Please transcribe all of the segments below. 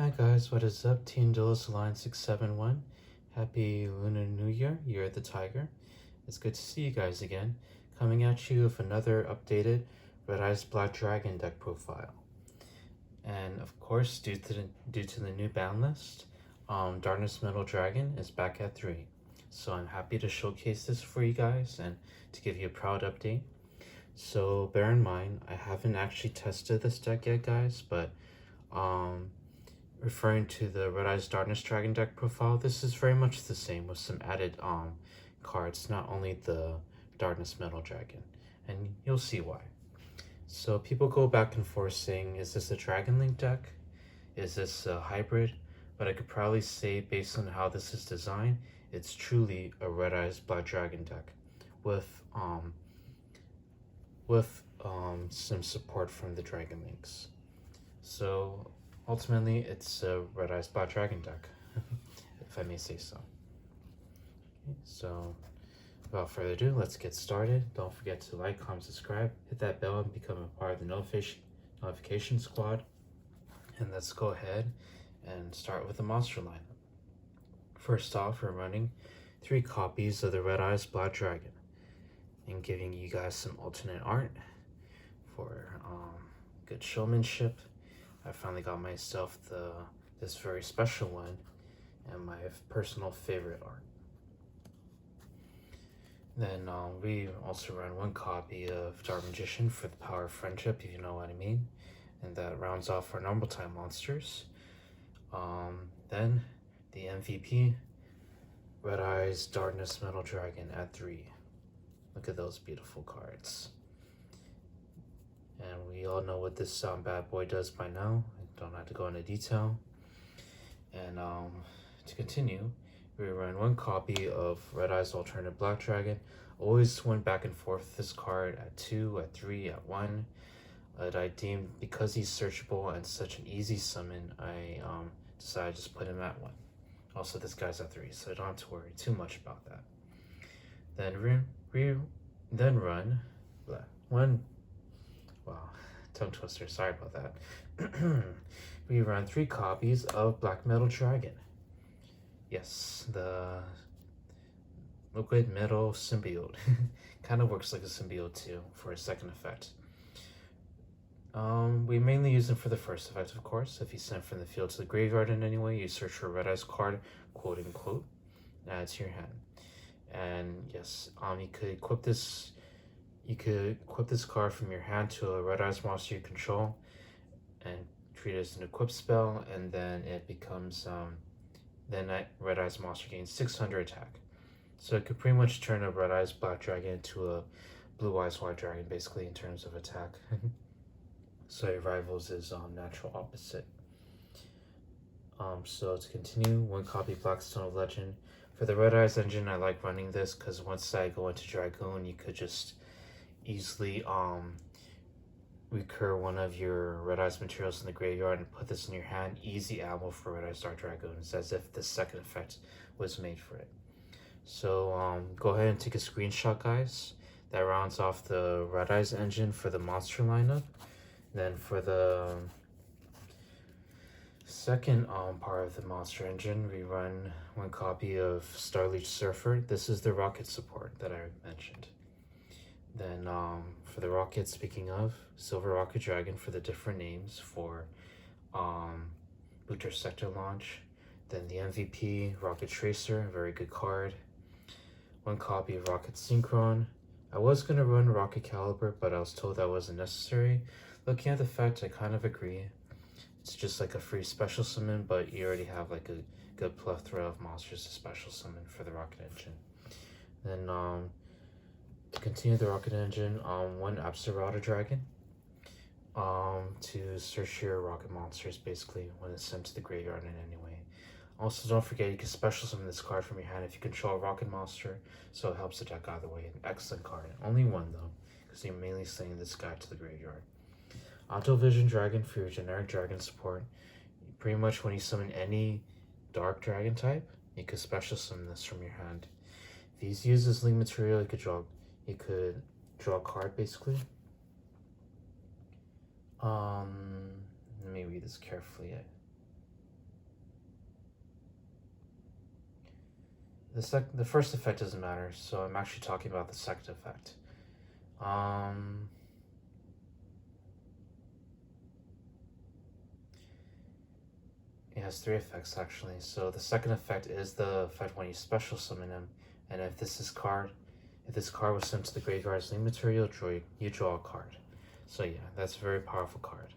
Hi guys, what is up? Team Dillis Line 671. Happy Lunar New Year, Year of the Tiger. It's good to see you guys again. Coming at you with another updated Red Eyes Black Dragon deck profile. And of course, due to the new ban list, Darkness Metal Dragon is back at 3. So I'm happy to showcase this for you guys and to give you a proud update. So bear in mind, I haven't actually tested this deck yet, guys, but referring to the Red Eyes Darkness Dragon deck profile, this is very much the same with some added cards, not only the Darkness Metal Dragon, and you'll see why. So people go back and forth saying, is this a Dragon Link deck? Is this a hybrid? But I could probably say, based on how this is designed, it's truly a Red Eyes Black Dragon deck with some support from the Dragon Links. So ultimately, it's a Red Eyes Black Dragon deck, if I may say so. Okay, so without further ado, let's get started. Don't forget to like, comment, subscribe, hit that bell, and become a part of the notification squad. And let's go ahead and start with the monster lineup. First off, we're running 3 copies of the Red Eyes Black Dragon and giving you guys some alternate art for good showmanship. I finally got myself this very special one and my personal favorite art. Then we also run 1 copy of Dark Magician for the power of friendship, if you know what I mean. And that rounds off our normal time monsters. Then the MVP, Red Eyes Darkness Metal Dragon at 3. Look at those beautiful cards. And we all know what this bad boy does by now. I don't have to go into detail. And to continue, we run 1 copy of Red Eyes Alternate Black Dragon. Always went back and forth with this card at 2, at 3, at 1. I deemed, because he's searchable and such an easy summon, I decided to just put him at 1. Also, this guy's at 3, so I don't have to worry too much about that. Then run 1. Wow, tongue twister, sorry about that. We run 3 copies of Black Metal Dragon. Yes, the liquid metal symbiote. Kind of works like a symbiote too for a second effect. We mainly use them for the first effect, of course. If you send from the field to the graveyard in any way, you search for a Red Eyes card, quote unquote, add to your hand. And yes, you could equip this. You could equip this card from your hand to a Red Eyes monster you control, and treat it as an equip spell, and then it becomes then that Red Eyes monster gains 600 attack. So it could pretty much turn a Red Eyes Black Dragon into a Blue Eyes White Dragon, basically in terms of attack. So it rivals his natural opposite. So to continue, 1 copy Blackstone of Legend. For the Red Eyes engine, I like running this because once I go into Dragoon, you could just easily recur one of your Red Eyes materials in the graveyard and put this in your hand. Easy ammo for Red Eyes Dark Dragoon. It's as if the second effect was made for it. So go ahead and take a screenshot, guys. That rounds off the Red Eyes engine for the monster lineup. Then for the second part of the monster engine, we run 1 copy of Starleech Surfer. This is the rocket support that I mentioned. Then for the rocket, speaking of, Silver Rocket Dragon for the different names for Booter Sector launch. Then the MVP, Rocket Tracer, very good card. 1 copy of Rocket Synchron. I was going to run Rocket Caliber, but I was told that wasn't necessary. Looking at the fact, I kind of agree. It's just like a free special summon, but you already have like a good plethora of monsters to special summon for the Rocket Engine. Then to continue the Rocket Engine, 1 Absterrada Dragon to search your rocket monsters basically when it's sent to the graveyard in any way. Also, don't forget you can special summon this card from your hand if you control a rocket monster, so it helps the deck either way. An excellent card. Only 1 though, because you're mainly sending this guy to the graveyard. Auto Vision Dragon for your generic dragon support. Pretty much when you summon any dark dragon type, you could special summon this from your hand. If he's used as link material, you could draw a card basically. Let me read this carefully. the first effect doesn't matter, so I'm actually talking about the second effect. It has three effects actually. So the second effect is the effect when you special summon him, and if this card was sent to the graveyard as link material, you draw a card. So yeah, that's a very powerful card.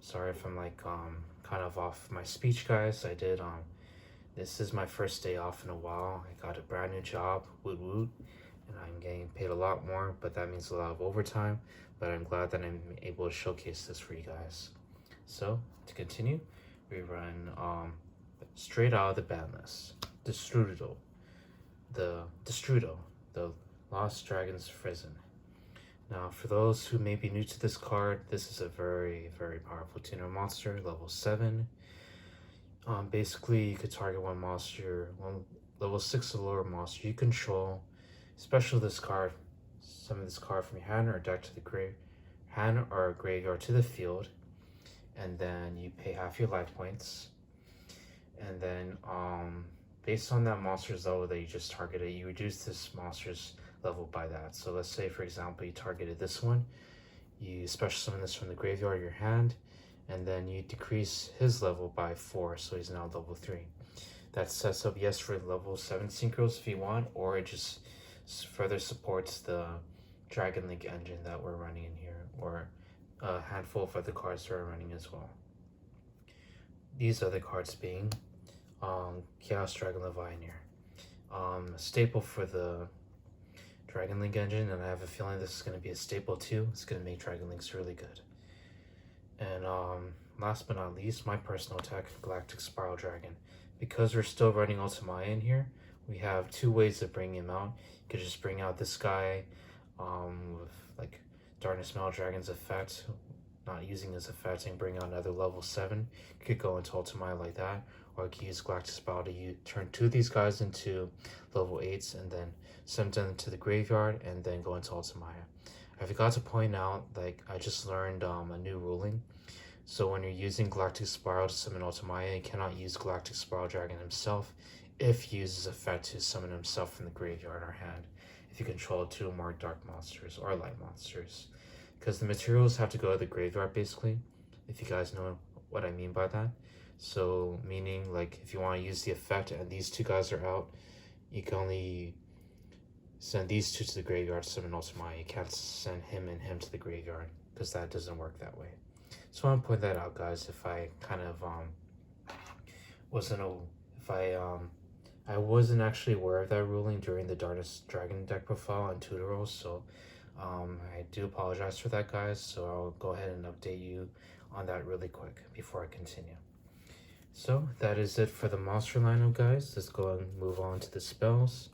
Sorry if I'm like kind of off my speech, guys. I did this is my first day off in a while. I got a brand new job, woot woot, and I'm getting paid a lot more, but that means a lot of overtime. But I'm glad that I'm able to showcase this for you guys. So to continue, we run straight out of the ban list, Destrudo, the Lost Dragon's Prison. Now, for those who may be new to this card, this is a very, very powerful tuner monster, level 7. Basically, you could target one level 6 or lower monster you control. Special this card, summon this card from your hand or deck to the hand or graveyard to the field, and then you pay half your life points. And then, based on that monster's level that you just targeted, you reduce this monster's level by that. So let's say, for example, you targeted this one, you special summon this from the graveyard or your hand, and then you decrease his level by 4, so he's now level 3. That sets up, yes, for level 7 synchros if you want, or it just further supports the Dragon Link engine that we're running in here, or a handful of other cards that are running as well. These other cards being Chaos Dragon Leviathan, a staple for the Dragon Link engine, and I have a feeling this is going to be a staple too. It's going to make Dragon Links really good. And last but not least, my personal attack, Galactic Spiral Dragon. Because we're still running Ultimaya in here, we have two ways of bringing him out. You could just bring out this guy with like Darkness Metal Dragon's effect, not using his effect, and bring out another level 7. You could go into Ultimaya like that, or you could use Galactic Spiral to turn two of these guys into level 8s and then send them to the graveyard and then go into Ultimaya. I forgot to point out, like, I just learned a new ruling. So when you're using Galactic Spiral to summon Ultimaya, you cannot use Galactic Spiral Dragon himself if he uses effect to summon himself from the graveyard or hand, if you control 2 or more dark monsters or light monsters. Because the materials have to go to the graveyard, basically, if you guys know what I mean by that. So, meaning, like, if you want to use the effect and these two guys are out, you can only send these two to the graveyard to summon Ultimaya. You can't send him and him to the graveyard, because that doesn't work that way. So I want to point that out, guys, if I kind of I wasn't actually aware of that ruling during the Darkness Dragon deck profile on Tutorials, so I do apologize for that, guys. So I'll go ahead and update you on that really quick before I continue. So that is it for the monster lineup, guys. Let's go and move on to the spells.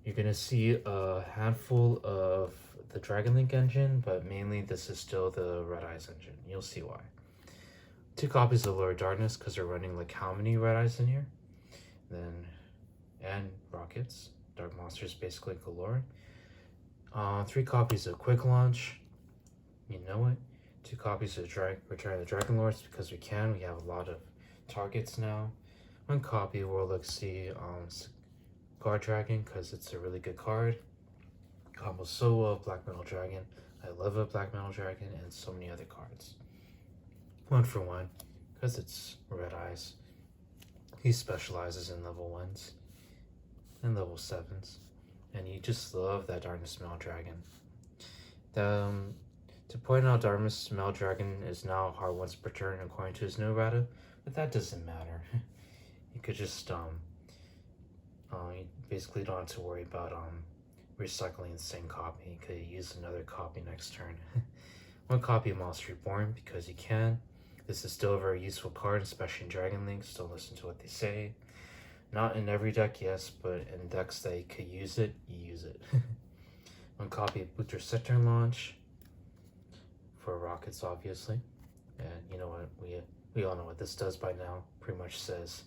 You're gonna see a handful of the Dragon Link engine, but mainly this is still the Red Eyes engine. You'll see why. 2 copies of Lord Darkness, because they're running like how many Red Eyes in here? And rockets, dark monsters basically galore. 3 copies of Quick Launch, you know it. 2 copies of Return of the Dragon Lords, because we have a lot of targets now. 1 copy of Warlock Sea Guard Dragon, because it's a really good card. Combos so well, Black Metal Dragon, I love a Black Metal Dragon, and so many other cards. 1 for 1, because it's Red Eyes. He specializes in level 1s and level 7s, and you just love that Darkness Metal Dragon. To point out, Darkness Metal Dragon is now hard once per turn according to his new errata, but that doesn't matter. You could just you basically don't have to worry about recycling the same copy. You could use another copy next turn. 1 copy of Monster Reborn, because you can. This is still a very useful card, especially in Dragon Link, so listen to what they say. Not in every deck, yes, but in decks that you could use it, you use it. 1 copy of Booster Sector Launch, for rockets, obviously. And you know what, we all know what this does by now. Pretty much says,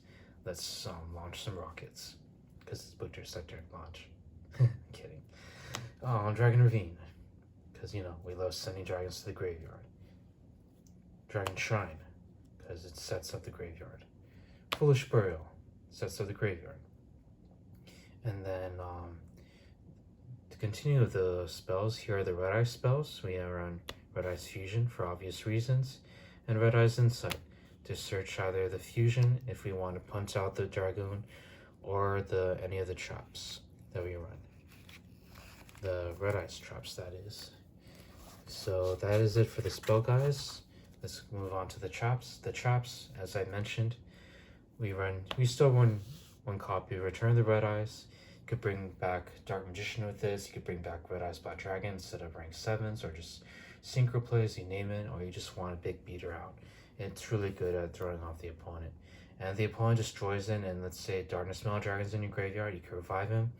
let's launch some rockets, because it's Booster Sector Launch. Kidding. Dragon Ravine, because you know, we love sending dragons to the graveyard. Dragon Shrine, because it sets up the graveyard. Foolish Burial, sets up the graveyard. And then to continue with the spells, here are the Red Eyes spells. We are on Red Eyes Fusion for obvious reasons, and Red Eyes Insight to search either the fusion if we want to punch out the Dragoon or any of the traps that we run. The Red Eyes traps, that is. So that is it for the spell, guys. Let's move on to the traps. The traps, as I mentioned, we still run one copy of Return of the Red Eyes. You could bring back Dark Magician with this. You could bring back Red Eyes Black Dragon instead of rank 7s, or just synchro plays, you name it, or you just want a big beater out. It's really good at throwing off the opponent. And the opponent destroys it, and let's say Darkness Metal Dragon's in your graveyard, you can revive him.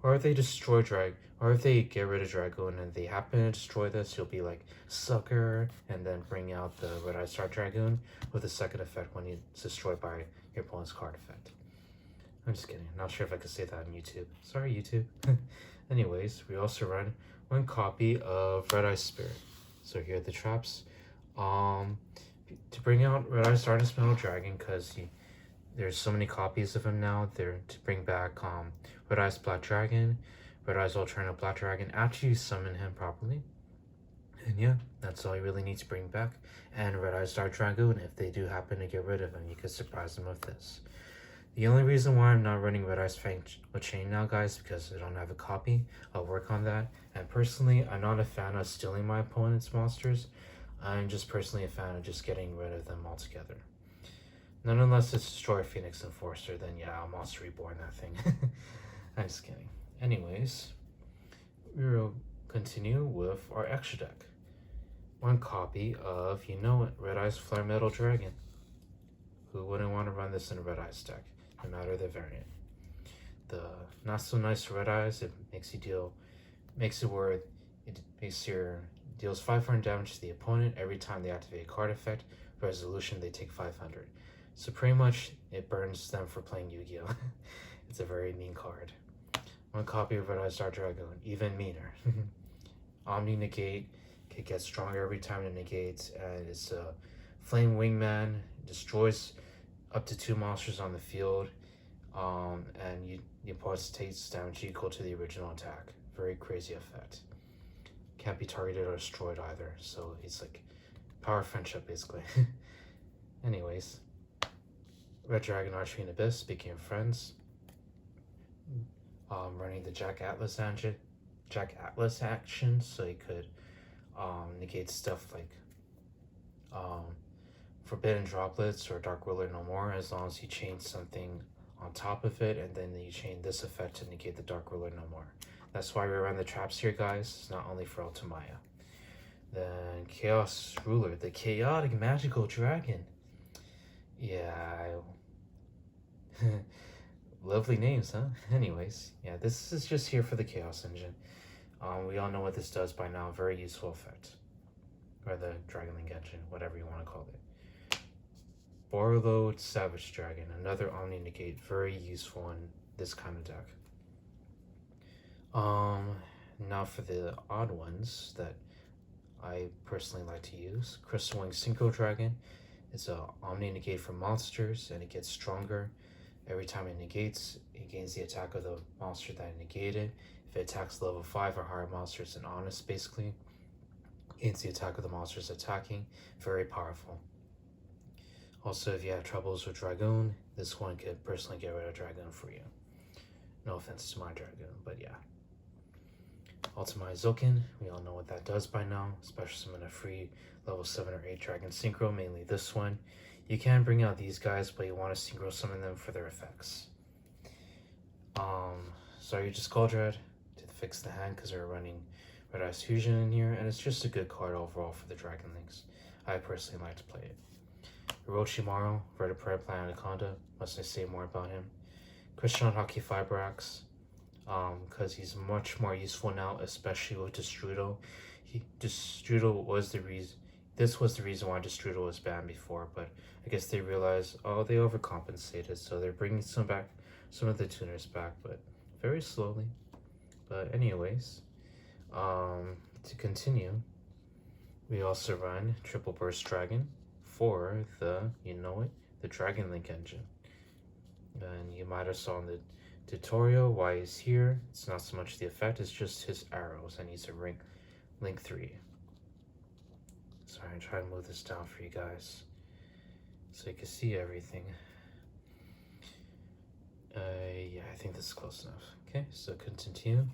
Or if they destroy or if they get rid of Dragoon and they happen to destroy this, you'll be like, sucker, and then bring out the Red Eye Star Dragoon with a second effect when it's destroyed by your opponent's card effect. I'm just kidding. Not sure if I could say that on YouTube. Sorry, YouTube. Anyways, we also run one copy of Red Eye Spirit. So here are the traps. To bring out Red Eye Darkness Metal Dragon, because there's so many copies of him now. They're to bring back Red Eyes Black Dragon, Red Eyes Alternative Black Dragon after you summon him properly. And yeah, that's all you really need to bring back. And Red Eyes Dark Dragoon, if they do happen to get rid of him, you can surprise them with this. The only reason why I'm not running Red Eyes Fang Chain now, guys, is because I don't have a copy. I'll work on that. And personally, I'm not a fan of stealing my opponent's monsters. I'm just personally a fan of just getting rid of them altogether. Not unless it's Destroyer Phoenix Enforcer, then yeah, I'll Monster Reborn that thing. I'm just kidding. Anyways, we will continue with our extra deck. One copy of, you know it, Red Eyes Flare Metal Dragon. Who wouldn't want to run this in a Red Eyes deck, no matter the variant? The not so nice Red Eyes, it makes it where it deals 500 damage to the opponent every time they activate a card effect. Resolution, they take 500. So pretty much it burns them for playing Yu-Gi-Oh! It's a very mean card. One copy of Red Eyes Star Dragoon, even meaner. Omni Negate, it gets stronger every time it negates, and it's a Flame Wingman, destroys up to 2 monsters on the field, and the opponent takes damage equal to the original attack. Very crazy effect. Can't be targeted or destroyed either, so it's like power friendship basically. Anyways, Red Dragon Archfiend Abyss, speaking of friends, running the Jack Atlas action, so you could negate stuff like Forbidden Droplets or Dark Ruler No More, as long as you chain something on top of it, and then you chain this effect to negate the Dark Ruler No More. That's why we run the traps here, guys. It's not only for Ultimaya. Then Chaos Ruler, the Chaotic Magical Dragon. Yeah, lovely names, huh? Anyways, yeah, this is just here for the Chaos Engine. We all know what this does by now. Very useful effect. Or the Dragon Link Engine, whatever you want to call it. Borreload Savage Dragon, another Omni Negate, very useful in this kind of deck. Now for the odd ones that I personally like to use. Crystal Wing Synchro Dragon. It's a Omni Negate for monsters, and it gets stronger. Every time it negates, it gains the attack of the monster that it negated. If it attacks level 5 or higher monsters, and honest basically, gains the attack of the monsters attacking. Very powerful. Also, if you have troubles with Dragoon, this one could personally get rid of Dragoon for you. No offense to my Dragoon, but yeah. Ultimate Zilkin, we all know what that does by now. Special summon a free level 7 or 8 Dragon Synchro, mainly this one. You can bring out these guys, but you want to Synchro summon them for their effects. So you just Skull Dread to fix the hand, because we're running Red Eyes Fusion in here, and it's just a good card overall for the Dragon Links. I personally like to play it. Orochimaru, Red Prayer Plant Anaconda, must I say more about him? Christian Hockey Fiberax, because he's much more useful now, especially with Destrudo. Destrudo was the reason. This was the reason why Destrudo was banned before, but I guess they realized, oh, they overcompensated, so they're bringing some of the tuners back, but very slowly. But anyways, to continue, we also run Triple Burst Dragon for the, you know it, the Dragon Link engine. And you might have saw in the tutorial, why he's here. It's not so much the effect, it's just his arrows, and he's a link 3. Sorry, I'm trying to move this down for you guys so you can see everything. Yeah, I think this is close enough. Okay, so continue.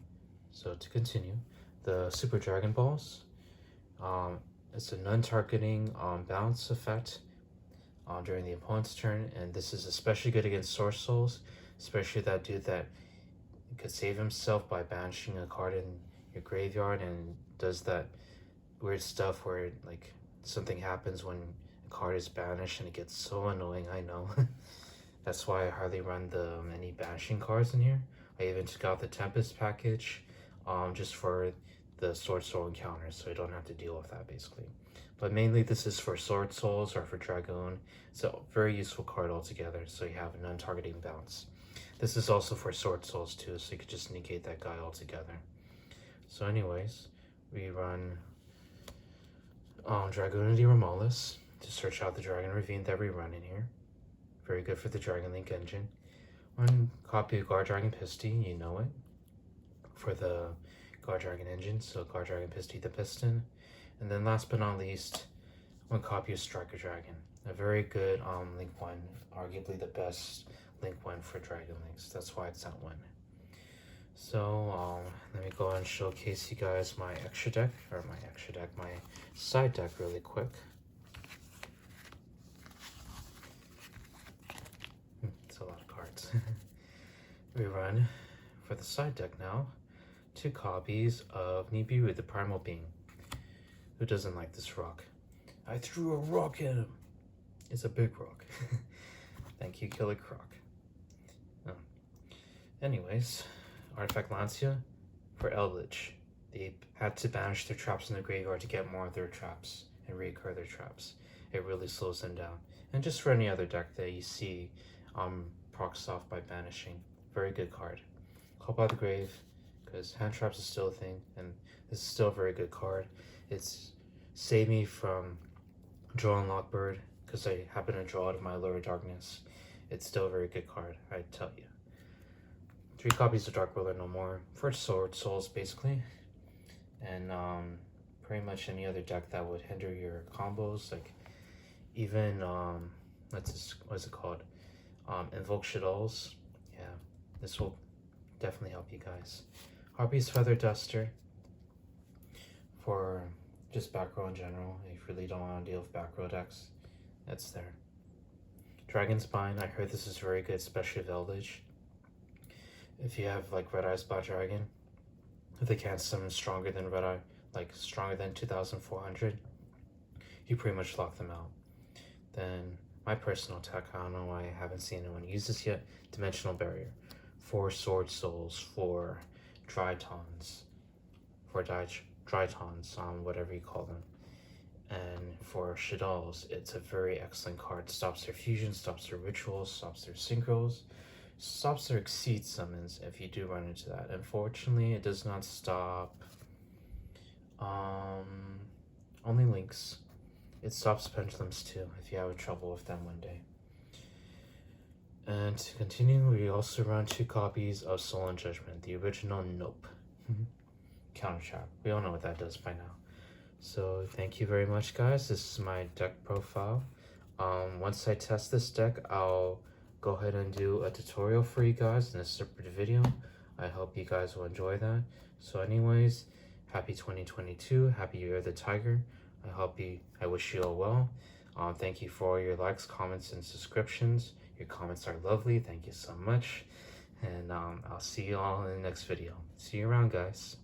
So to continue, the Super Dragon Balls. It's a non-targeting bounce effect during the opponent's turn, and this is especially good against Sword Souls, especially that dude that could save himself by banishing a card in your graveyard and does that weird stuff where like something happens when a card is banished and it gets so annoying. I know. That's why I hardly run the many banishing cards in here. I even took out the Tempest package just for the Sword Soul encounters, so I don't have to deal with that basically. But mainly this is for Sword Souls or for Dragoon. It's a very useful card altogether, so you have a non-targeting bounce. This is also for Sword Souls too, so you could just negate that guy altogether. So anyways, we run Dragoonity Ramalis to search out the Dragon Ravine that we run in here. Very good for the Dragon Link engine. One copy of Guard Dragon Pisty, you know it, for the Guard Dragon engine, so Guard Dragon Pisty the Piston. And then last but not least, one copy of Striker Dragon. A very good Link 1, arguably the best Link 1 for Dragon Links. That's why it's that one. So let me go and showcase you guys my my side deck really quick. It's a lot of cards. We run, for the side deck now, 2 copies of Nibiru, the Primal Being. Who doesn't like this rock? I threw a rock at him. It's a big rock. Thank you, Killer Croc. Oh. Anyways, Artifact Lancia for Eldritch. They had to banish their traps in the graveyard to get more of their traps and reoccur their traps. It really slows them down. And just for any other deck that you see procs off by banishing. Very good card. Call by the Grave, because hand traps is still a thing, and this is still a very good card. It's saved me from drawing Lockbird, because I happen to draw out of my Allure of Darkness. It's still a very good card, I tell you. 3 copies of Dark Ruler No More for Sword Souls, basically. And pretty much any other deck that would hinder your combos, like even, what is it called? Invoke Shaddolls. Yeah, this will definitely help you guys. Harpy's Feather Duster for just back row in general. If you really don't want to deal with back row decks, that's there. Dragon Spine, I heard this is very good, especially with Eldritch. If you have like Red Eyes Black Dragon, if they can't summon stronger than Red Eye, like stronger than 2,400, you pretty much lock them out. Then my personal tech, I don't know why I haven't seen anyone use this yet, Dimensional Barrier. For Sword Souls, for Drytons, whatever you call them. And for Shaddolls, it's a very excellent card. Stops their fusion, stops their rituals, stops their synchros, stops their exceed summons if you do run into that. Unfortunately, it does not stop only links. It stops pendulums too if you have trouble with them one day. And to continue, we also run 2 copies of Sullen Judgment, the original Nope. Counter trap. We all know what that does by now. So thank you very much, guys. This is my deck profile. Once I test this deck, I'll go ahead and do a tutorial for you guys in a separate video. I hope you guys will enjoy that. So anyways, happy 2022, happy Year of the Tiger. I wish you all well. Thank you for all your likes, comments, and subscriptions. Your comments are lovely. Thank you so much. And I'll see you all in the next video. See you around, guys.